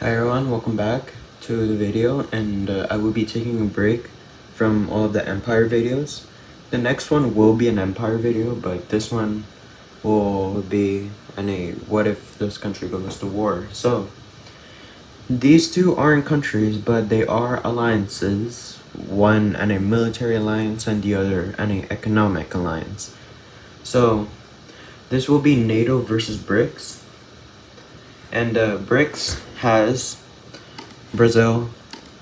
Hi everyone, welcome back to the video, and I will be taking a break from all of the Empire videos. The next one will be an Empire video, but this one will be a what if this country goes to war. So, these two aren't countries, but they are alliances. One a military alliance and the other an economic alliance. So, this will be NATO versus BRICS. And BRICS has Brazil,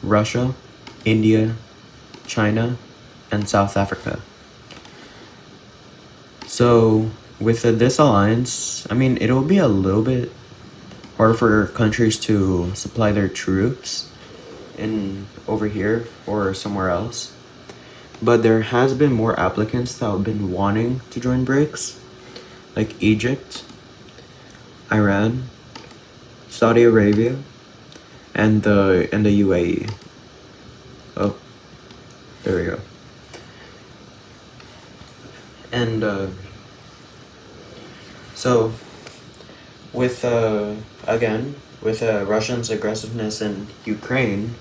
Russia, India, China, and South Africa. So with this alliance, it'll be a little bit hard for countries to supply their troops in over here or somewhere else. But there has been more applicants that have been wanting to join BRICS, like Egypt, Iran, Saudi Arabia, and the UAE. Oh, there we go. And so with Russia's aggressiveness in Ukraine,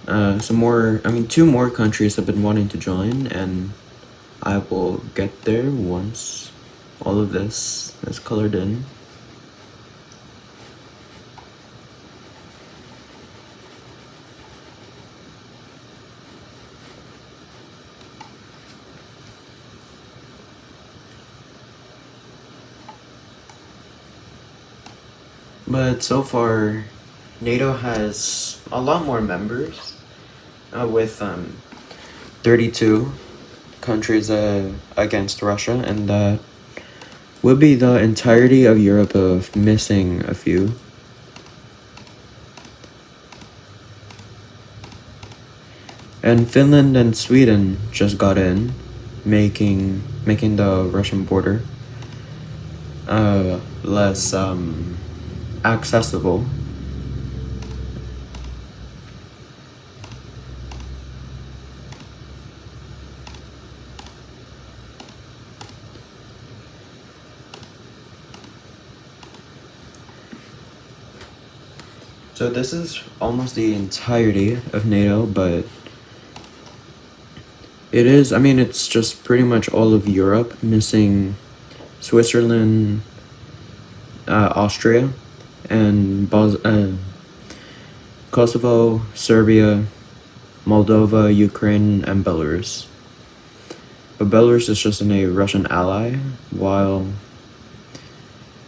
two more countries have been wanting to join, and I will get there once all of this is colored in. But so far, NATO has a lot more members, with 32 countries against Russia, and that would be the entirety of Europe of missing a few. And Finland and Sweden just got in, making the Russian border less accessible. So this is almost the entirety of NATO, but it's just pretty much all of Europe, missing Switzerland, Austria, and Kosovo, Serbia, Moldova, Ukraine, and Belarus. But Belarus is just a Russian ally, while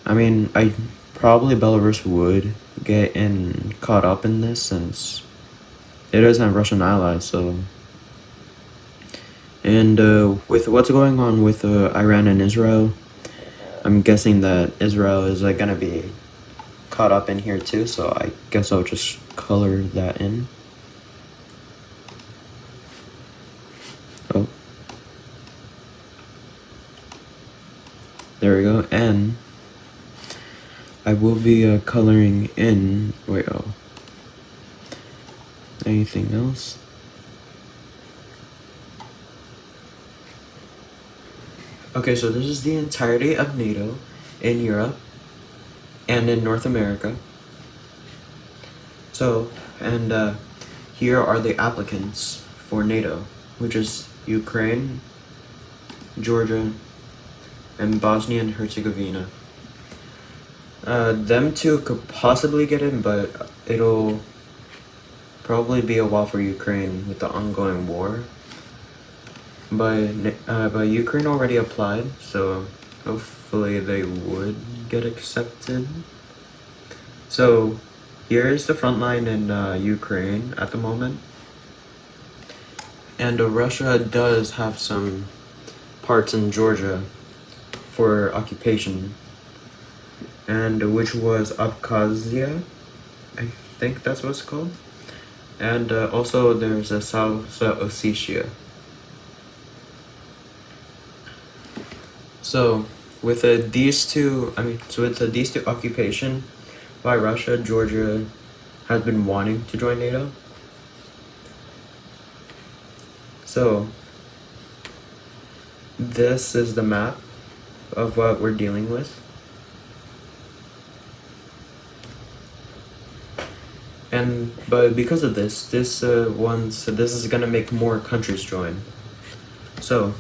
probably Belarus would get caught up in this since it is a Russian ally. So, and with what's going on with Iran and Israel, I'm guessing that Israel is gonna be caught up in here too. So I guess I'll just color that in. Oh, there we go. And I will be coloring in. Wait, oh. Anything else? Okay, so this is the entirety of NATO in Europe and in North America. So, and here are the applicants for NATO, which is Ukraine, Georgia, and Bosnia and Herzegovina. Them two could possibly get in, but it'll probably be a while for Ukraine with the ongoing war. But Ukraine already applied, so hopefully they would get accepted. So here's the front line in Ukraine at the moment. And Russia does have some parts in Georgia for occupation, and which was Abkhazia, I think that's what it's called. And also there's a South Ossetia. So with these two occupation by Russia, Georgia has been wanting to join NATO. So this is the map of what we're dealing with. But because of this, this is gonna make more countries join. So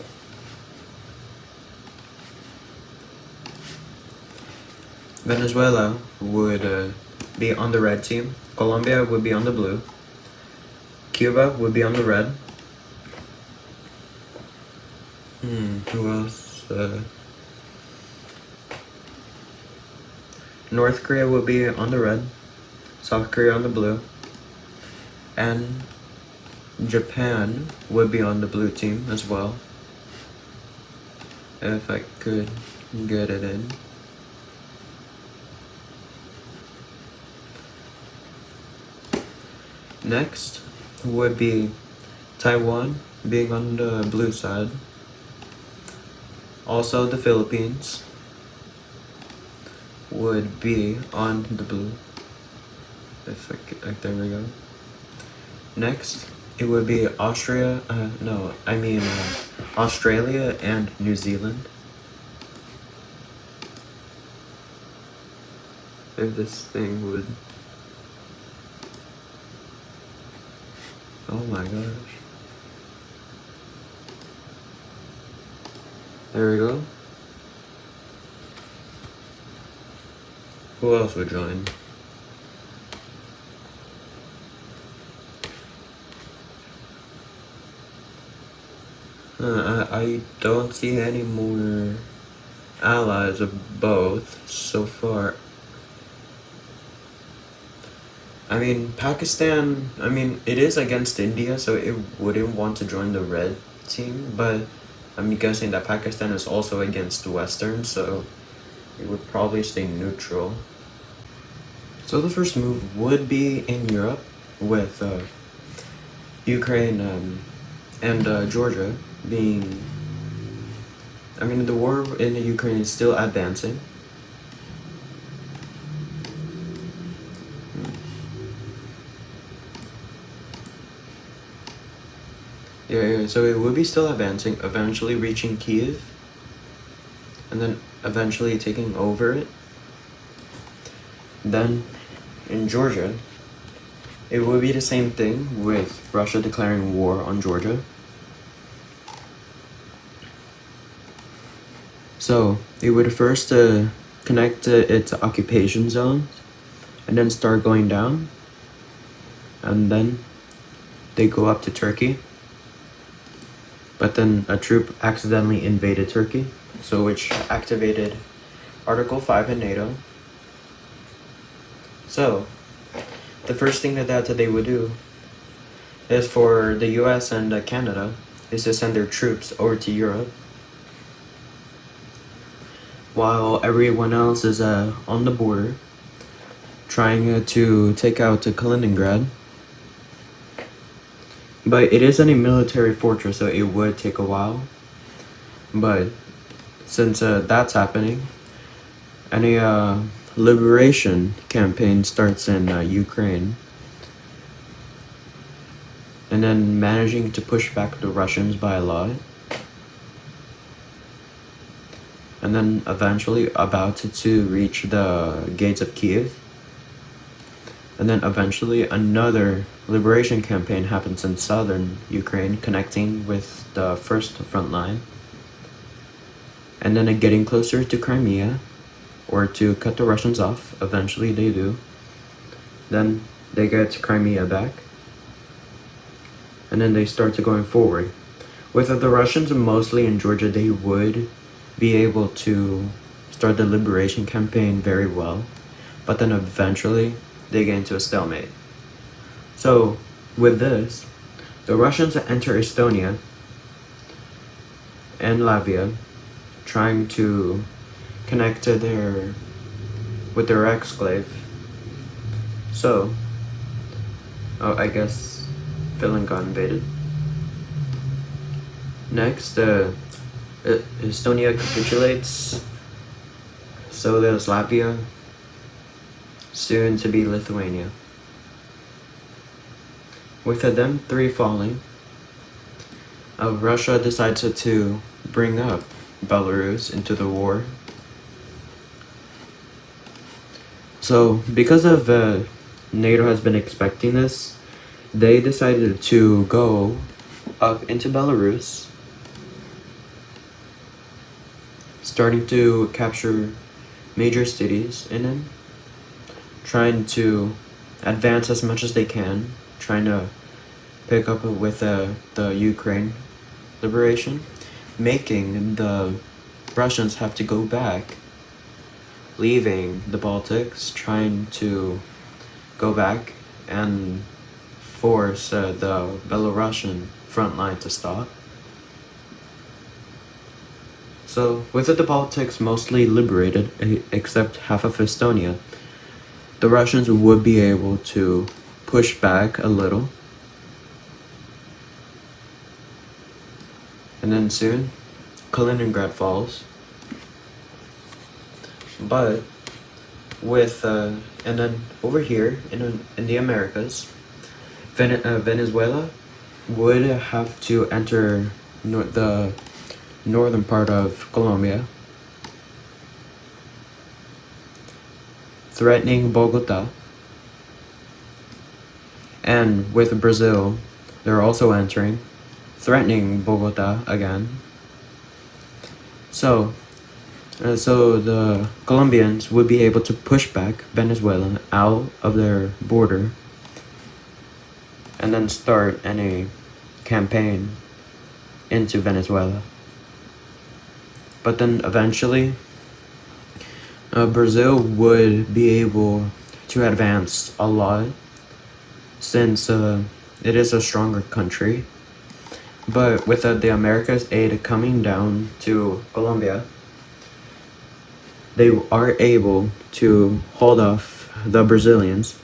Venezuela would be on the red team. Colombia would be on the blue. Cuba would be on the red. Who else? North Korea would be on the red. South Korea on the blue. And Japan would be on the blue team as well. If I could get it in. Next would be Taiwan being on the blue side. Also the Philippines would be on the blue. If I could, there we go. Next, it would be Australia and New Zealand. If this thing would... Oh my gosh. There we go. Who else would join? I don't see any more allies of both so far. I mean, Pakistan, it is against India, so it wouldn't want to join the red team, but I'm guessing that Pakistan is also against the Western, so it would probably stay neutral. So the first move would be in Europe with Ukraine and Georgia being... the war in the Ukraine is still advancing. Yeah, so it would be still advancing, eventually reaching Kiev, and then eventually taking over it. Then, in Georgia, it would be the same thing with Russia declaring war on Georgia. So, it would first connect its occupation zones, and then start going down, and then they go up to Turkey. But then a troop accidentally invaded Turkey, so which activated Article 5 in NATO. So, the first thing that they would do is for the US and Canada is to send their troops over to Europe, while everyone else is on the border trying to take out Kaliningrad. But it isn't a military fortress, so it would take a while. But since that's happening, any liberation campaign starts in Ukraine, and then managing to push back the Russians by a lot, and then eventually about to reach the gates of Kiev. And then eventually another liberation campaign happens in southern Ukraine, connecting with the first front line. And then getting closer to Crimea, or to cut the Russians off. Eventually they do. Then they get Crimea back. And then they start to going forward. With the Russians mostly in Georgia, they would be able to start the liberation campaign very well. But then eventually they get into a stalemate. So, with this, the Russians enter Estonia and Latvia, trying to connect to with their exclave. So, I guess Finland got invaded. Next, Estonia capitulates. So there's Latvia, soon to be Lithuania. With them three falling, Russia decides to bring up Belarus into the war. So because of NATO has been expecting this, they decided to go up into Belarus, starting to capture major cities in it, trying to advance as much as they can, trying to pick up with the Ukraine liberation, making the Russians have to go back, leaving the Baltics, trying to go back and force the Belarusian front line to stop. So, with the Baltics mostly liberated, except half of Estonia, the Russians would be able to push back a little. And then soon, Kaliningrad falls. But with, and then over here in the Americas, Venezuela would have to enter the northern part of Colombia, threatening Bogota. And with Brazil, they're also entering, threatening Bogota again. So the Colombians would be able to push back Venezuela out of their border and then start any campaign into Venezuela. But then eventually, Brazil would be able to advance a lot since it is a stronger country. But with the America's aid coming down to Colombia, they are able to hold off the Brazilians,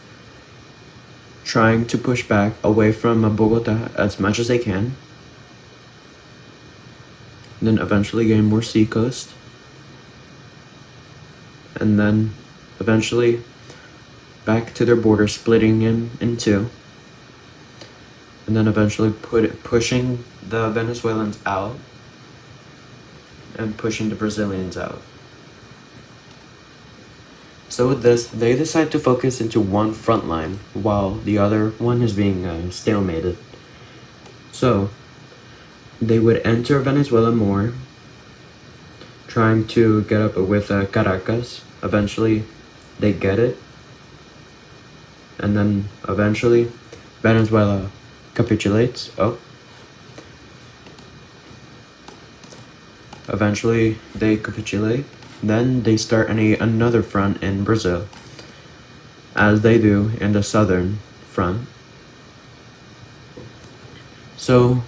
trying to push back away from Bogota as much as they can, then eventually gain more seacoast, and then eventually back to their border, splitting in two, and then eventually pushing the Venezuelans out and pushing the Brazilians out. So with this, they decide to focus into one front line while the other one is being stalemated. So they would enter Venezuela more, trying to get up with Caracas. Eventually they get it, and then eventually Venezuela capitulates. Eventually they capitulate. Then they start another front in Brazil, as they do in the southern front. So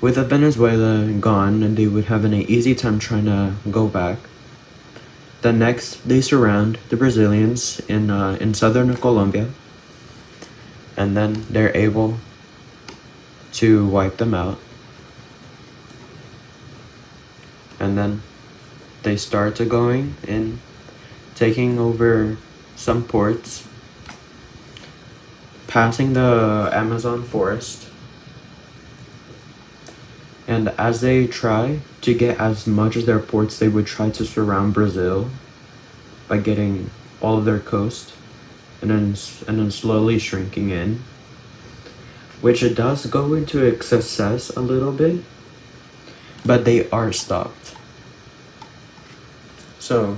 with Venezuela gone, they would have an easy time trying to go back. Then next, they surround the Brazilians in southern Colombia, and then they're able to wipe them out. And then they start to going in, taking over some ports, passing the Amazon forest. And as they try to get as much as their ports, they would try to surround Brazil by getting all of their coast, and then slowly shrinking in, which it does go into success a little bit, but they are stopped. So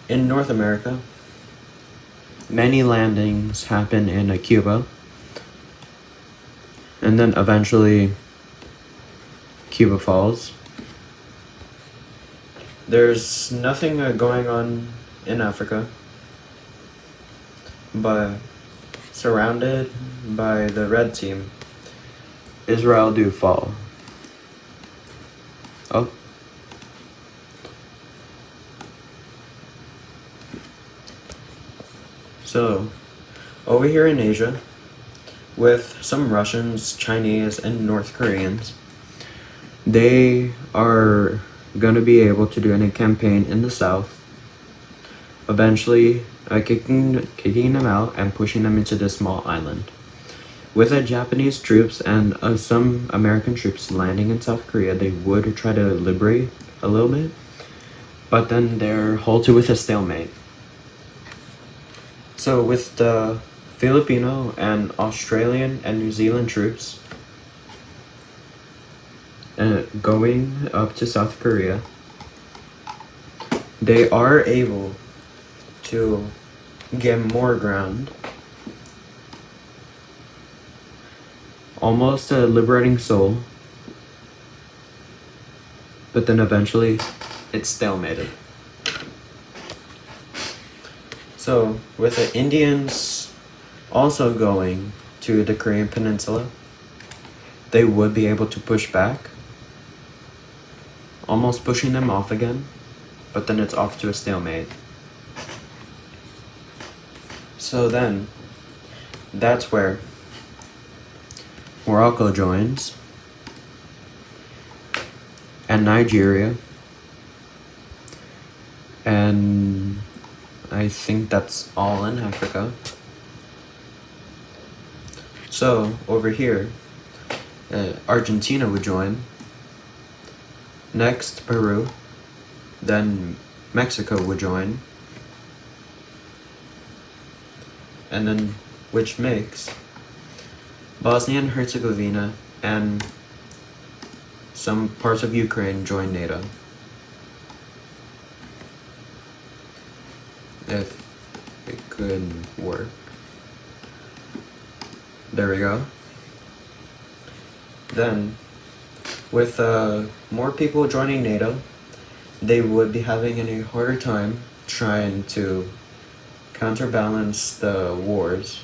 in North America, many landings happen in Cuba, and then eventually Cuba falls. There's nothing going on in Africa, but surrounded by the red team, Israel do fall. So over here in Asia, with some Russians, Chinese, and North Koreans, they are going to be able to do any campaign in the south, eventually kicking them out and pushing them into this small island. With the Japanese troops and some American troops landing in South Korea, they would try to liberate a little bit, but then they're halted with a stalemate. So with the Filipino and Australian and New Zealand troops going up to South Korea, they are able to get more ground, almost liberating Seoul, but then eventually it's stalemated. So with the Indians also going to the Korean Peninsula, they would be able to push back, almost pushing them off again, but then it's off to a stalemate. So then, that's where Morocco joins, and Nigeria, and I think that's all in Africa. So, over here, Argentina would join, next Peru, then Mexico would join, and then which makes Bosnia and Herzegovina and some parts of Ukraine join NATO. If it could work. There we go. Then, with more people joining NATO, they would be having a harder time trying to counterbalance the wars.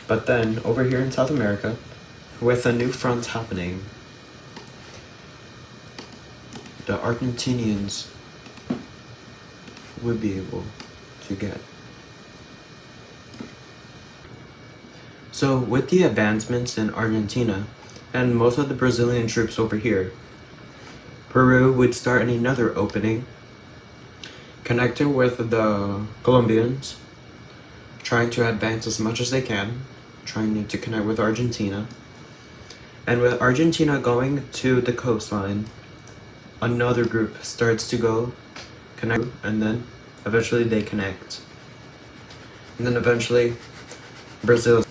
But then, over here in South America, with a new front happening, the Argentinians would be able to get. So with the advancements in Argentina and most of the Brazilian troops over here, Peru would start another opening, connecting with the Colombians, trying to advance as much as they can, trying to connect with Argentina. And with Argentina going to the coastline, another group starts to go connect, and then eventually they connect. And then eventually Brazil.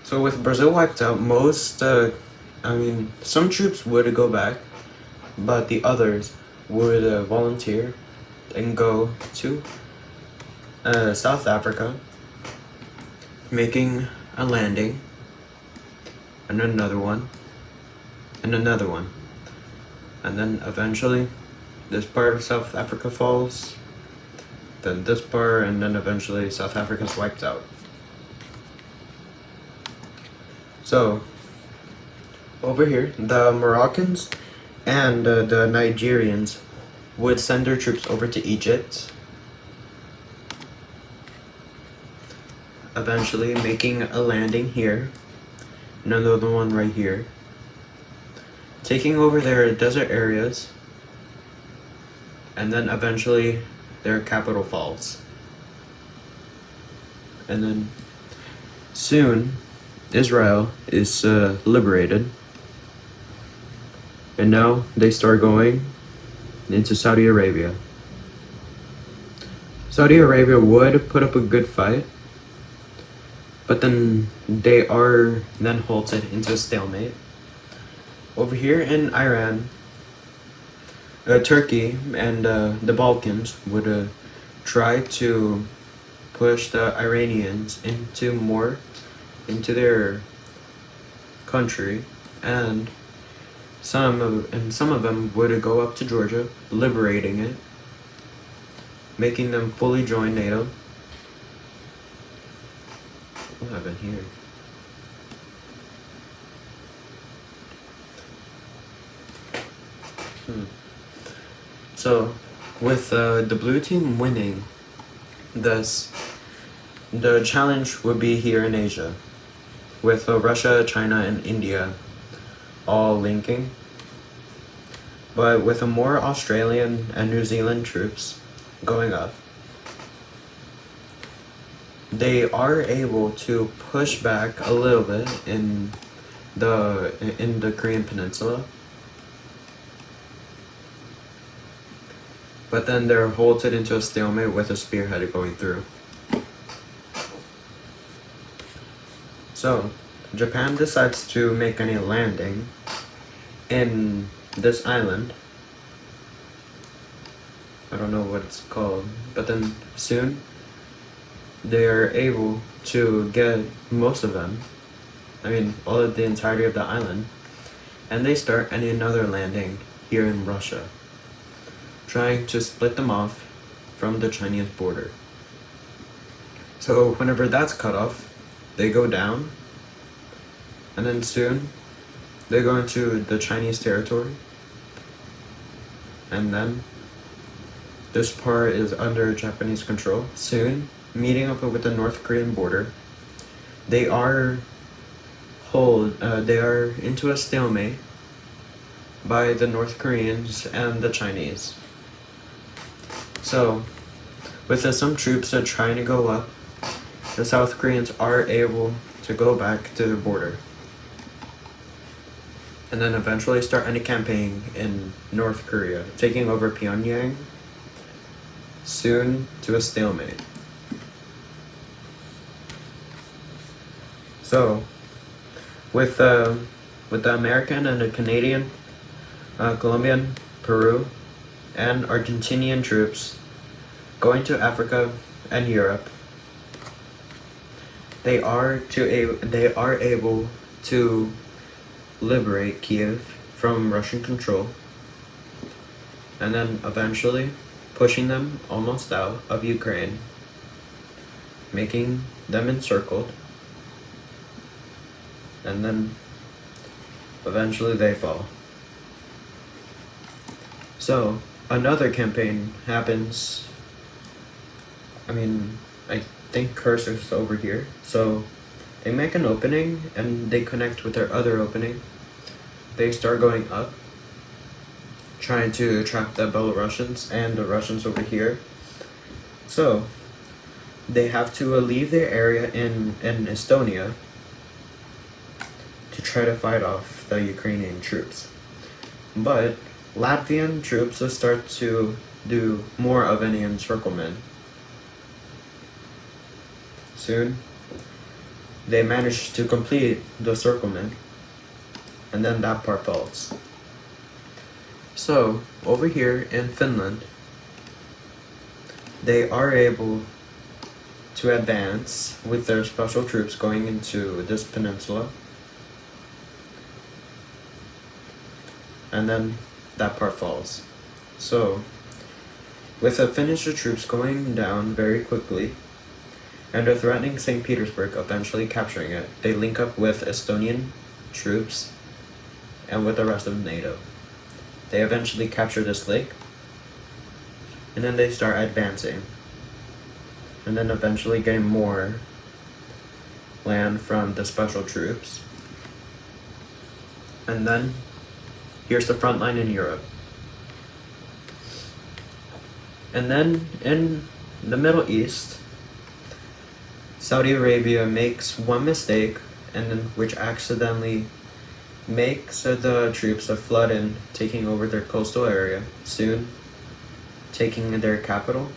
So with Brazil wiped out, some troops would go back, but the others would volunteer and go to South Africa, making a landing, and another one, and another one. And then eventually this part of South Africa falls, then this part, and then eventually South Africa's wiped out. So, over here, the Moroccans and the Nigerians would send their troops over to Egypt, eventually making a landing here, another one right here, taking over their desert areas, and then eventually their capital falls. And then soon Israel is liberated, and now they start going into Saudi Arabia. Saudi Arabia would put up a good fight, but then they are then halted into a stalemate. Over here in Iran, Turkey and the Balkans would try to push the Iranians into their country, and some of them would go up to Georgia, liberating it, making them fully join NATO. What happened here? So, with the blue team winning, thus the challenge would be here in Asia, with Russia, China, and India all linking, but with more Australian and New Zealand troops going up, they are able to push back a little bit in the Korean Peninsula. but then they're halted into a stalemate with a spearhead going through. So, Japan decides to make any landing in this island. I don't know what it's called, but then soon they're able to get most of them. I mean, all of the entirety of the island. And they start another landing here in Russia, trying to split them off from the Chinese border. So whenever that's cut off, they go down, and then soon they go into the Chinese territory, and then this part is under Japanese control. Soon, meeting up with the North Korean border, they are into a stalemate by the North Koreans and the Chinese. So, with some troops that are trying to go up, the South Koreans are able to go back to the border, and then eventually start any campaign in North Korea, taking over Pyongyang, soon to a stalemate. So, with the American and the Canadian, Colombian, Peru, and Argentinian troops going to Africa and Europe, they are able to liberate Kiev from Russian control, and then eventually pushing them almost out of Ukraine, making them encircled, and then eventually they fall. So another campaign happens. I think cursor's over here. So they make an opening and they connect with their other opening. They start going up, trying to trap the Belarusians and the Russians over here. So they have to leave their area in Estonia to try to fight off the Ukrainian troops. But Latvian troops will start to do more of an encirclement. Soon, they manage to complete the encirclement, and then that part falls. So, over here in Finland, they are able to advance with their special troops going into this peninsula, and then that part falls. So, with the Finnish troops going down very quickly, and they're threatening St. Petersburg, eventually capturing it, they link up with Estonian troops and with the rest of NATO. They eventually capture this lake, and then they start advancing, and then eventually getting more land from the special troops. And then here's the front line in Europe. And then in the Middle East, Saudi Arabia makes one mistake, and then which accidentally makes the troops flood in, taking over their coastal area, soon taking their capital,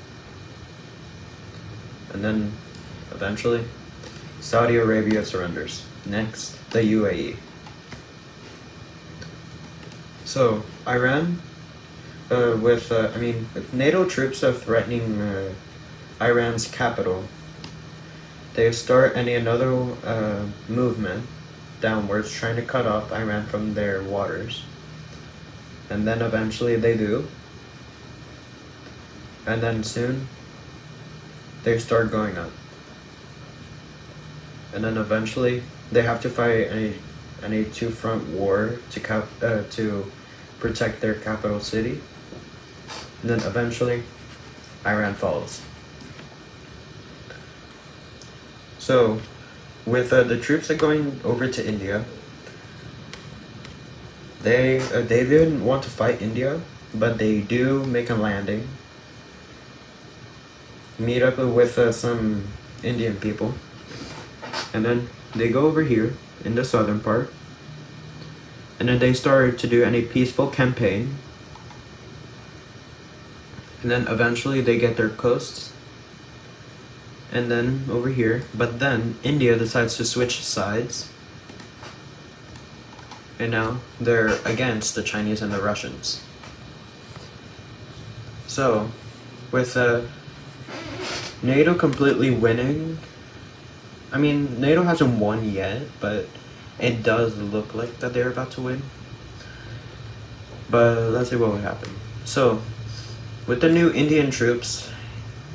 and then eventually Saudi Arabia surrenders. Next, the UAE. So Iran, with NATO troops are threatening Iran's capital, they start another movement downwards, trying to cut off Iran from their waters. And then eventually they do. And then soon, they start going up. And then eventually, they have to fight a two-front war to protect their capital city. And then eventually, Iran falls. So, with the troops that are going over to India, they didn't want to fight India, but they do make a landing, meet up with some Indian people, and then they go over here in the southern part, and then they start to do any peaceful campaign, And then eventually they get their coasts. And then over here, but then India decides to switch sides. And now they're against the Chinese and the Russians. So, with NATO completely winning, I mean, NATO hasn't won yet, but it does look like that they're about to win. But let's see what would happen. So, with the new Indian troops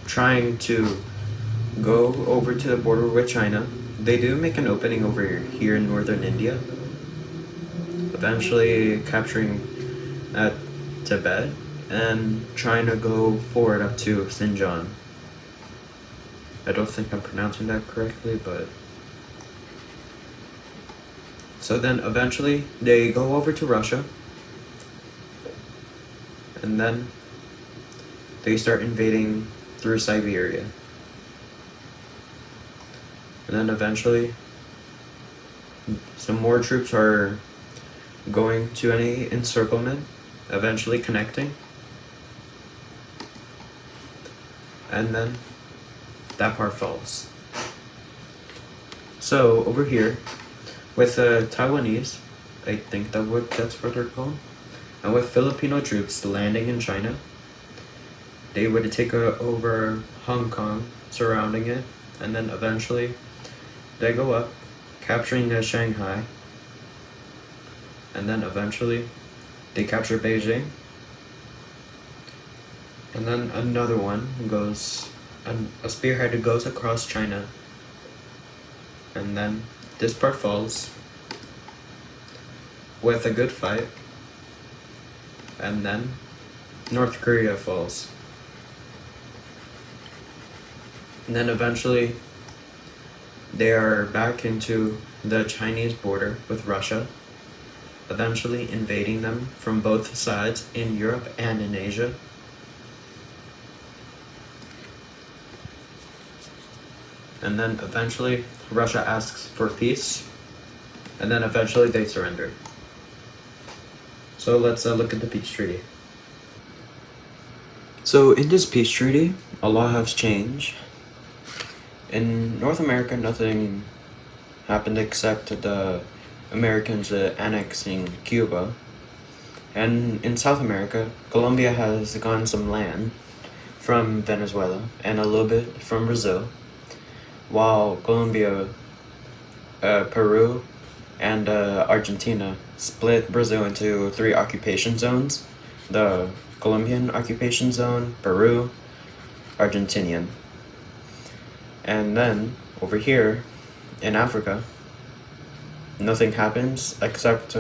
trying to go over to the border with China, they do make an opening over here in northern India, eventually capturing Tibet and trying to go forward up to Xinjiang. I don't think I'm pronouncing that correctly, but... So then eventually they go over to Russia, and then they start invading through Siberia. And then eventually some more troops are going to any encirclement, eventually connecting. And then that part falls. So over here, with Taiwanese, I think that's what they're called, and with Filipino troops landing in China, they would take over Hong Kong, surrounding it, and then eventually they go up, capturing Shanghai, and then eventually they capture Beijing, and then another one goes, a spearhead goes across China, and then this part falls with a good fight, and then North Korea falls. And then eventually they are back into the Chinese border with Russia, eventually invading them from both sides in Europe and in Asia. And then eventually Russia asks for peace, and then eventually they surrender. So let's look at the peace treaty. So in this peace treaty, a lot has changed. In North America, nothing happened except the Americans annexing Cuba. And in South America, Colombia has gotten some land from Venezuela and a little bit from Brazil, while Colombia, Peru, and Argentina split Brazil into 3 occupation zones: the Colombian occupation zone, Peru, Argentinian. And then over here in Africa, nothing happens except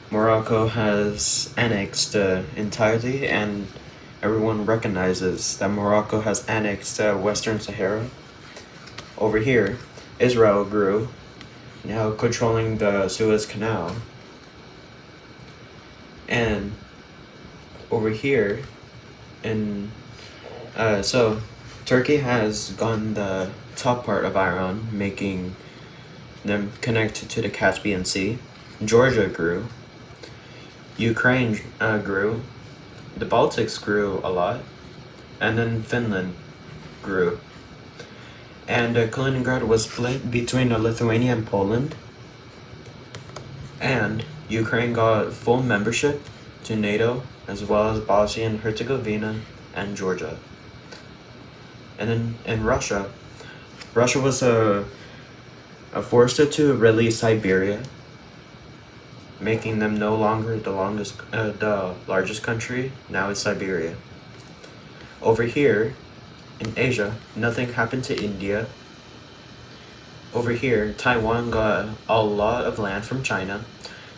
Morocco has annexed entirely, and everyone recognizes that Morocco has annexed Western Sahara. Over here, Israel grew, now controlling the Suez Canal. And over here, so Turkey has gotten the top part of Iran, making them connect to the Caspian Sea. Georgia grew. Ukraine grew. The Baltics grew a lot. And then Finland grew. And Kaliningrad was split between Lithuania and Poland. And Ukraine got full membership to NATO, as well as Bosnia and Herzegovina and Georgia. And then in Russia was forced to release Siberia, making them no longer the largest country. Now it's Siberia. Over here in Asia, nothing happened to India. Over here, Taiwan got a lot of land from China.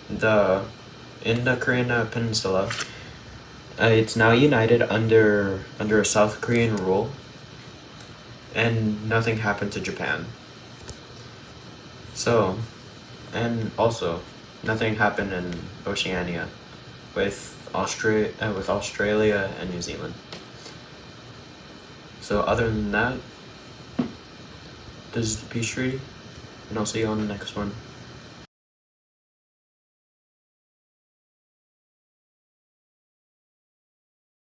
In the Korean peninsula, it's now united under a South Korean rule, and nothing happened to Japan. So, and also, nothing happened in Oceania with Australia and New Zealand. So other than that, this is the peace treaty, and I'll see you on the next one.